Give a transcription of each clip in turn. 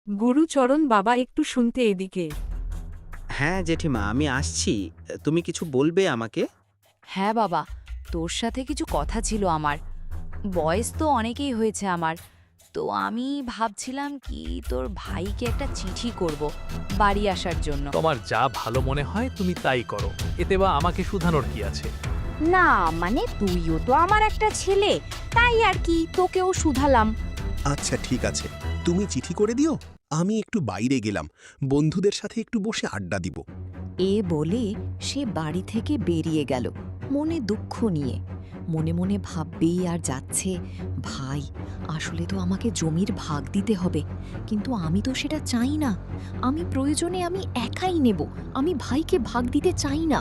গুরুচরণ বাবা একটু শুনতে এদিকে। হ্যাঁ জেঠিমা, আমি আসছি। তুমি কিছু বলবে আমাকে? হ্যাঁ বাবা, তোর সাথে কিছু কথা ছিল আমার। বয়স তো অনেকেই হয়েছে আমার, তো আমি ভাবছিলাম কি তোর ভাইকে একটা চিঠি করব বাড়ি আসার জন্য। তোমার যা ভালো মনে হয় তুমি তাই করো, এতে বা আমাকে শুধানোর কি আছে? না মানে তুইও তো আমার একটা ছেলে, তাই আর কি তোকেও শুধালাম। আচ্ছা ঠিক আছে, তুমি চিঠি করে দিও, আমি একটু বাইরে গেলাম, বন্ধুদের সাথে একটু বসে আড্ডা দিব। এ বলে সে বাড়ি থেকে বেরিয়ে গেল মনে দুঃখ নিয়ে। মনে মনে ভাববেই আর যাচ্ছে, ভাই আসলে তো আমাকে জমির ভাগ দিতে হবে, কিন্তু আমি তো সেটা চাই না। আমি প্রয়োজনে আমি একাই নেব, আমি ভাইকে ভাগ দিতে চাই না।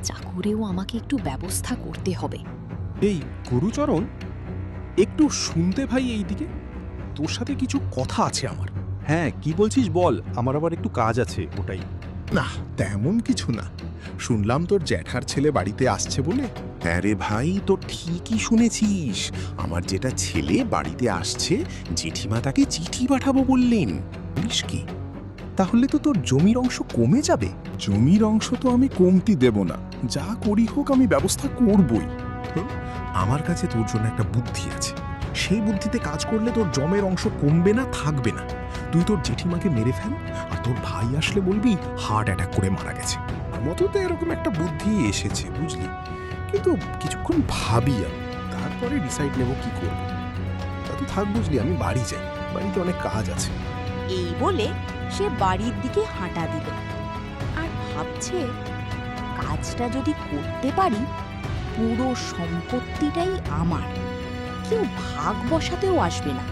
যা করেও আমাকে একটু ব্যবস্থা করতে হবে। এই গুরুচরণ, একটু শুনতে ভাই এইদিকে, তোর সাথে কিছু কথা আছে আমার। হ্যাঁ, কি বলছিস বল, আমার আবার একটু কাজ আছে ওটাই। না তেমন কিছু না, শুনলাম তোর জ্যাঠার ছেলে বাড়িতে আসছে বলে। হ্যাঁ রে ভাই, তো ঠিকই শুনেছিস, আমার যেটা ছেলে বাড়িতে আসছে, জেঠিমা তাকে চিঠি পাঠাবো বললেন। বলিস কি? তাহলে তো তোর জমির অংশ কমে যাবে। জমির অংশ তো আমি কমতি দেব না, যা করি হোক আমি ব্যবস্থা করবই। আমার কাছে তোর জন্য একটা বুদ্ধি আছে, সেই বুদ্ধিতে কাজ করলে তোর জমের অংশ কমবে না, থাকবে না। তুই তোর জেঠিমাকে মেরে ফেল, আর তোর ভাই আসলে বলবি হার্ট অ্যাটাক করে মারা গেছে। মতো তো এরকম একটা বুদ্ধি এসেছে বুঝলি, কিন্তু কিছুক্ষণ ভাবি আমি, তারপরে ডিসাইড নেব কি করব। তা তো থাক বুঝলি, আমি বাড়ি যাই, বাড়িতে অনেক কাজ আছে। এই বলে সে বাড়ির দিকে হাঁটা দিল আর ভাবছে, কাজটা যদি করতে পারি পুরো সম্পত্তিটাই আমার, কেউ ভাগ বসাতেও আসবে না।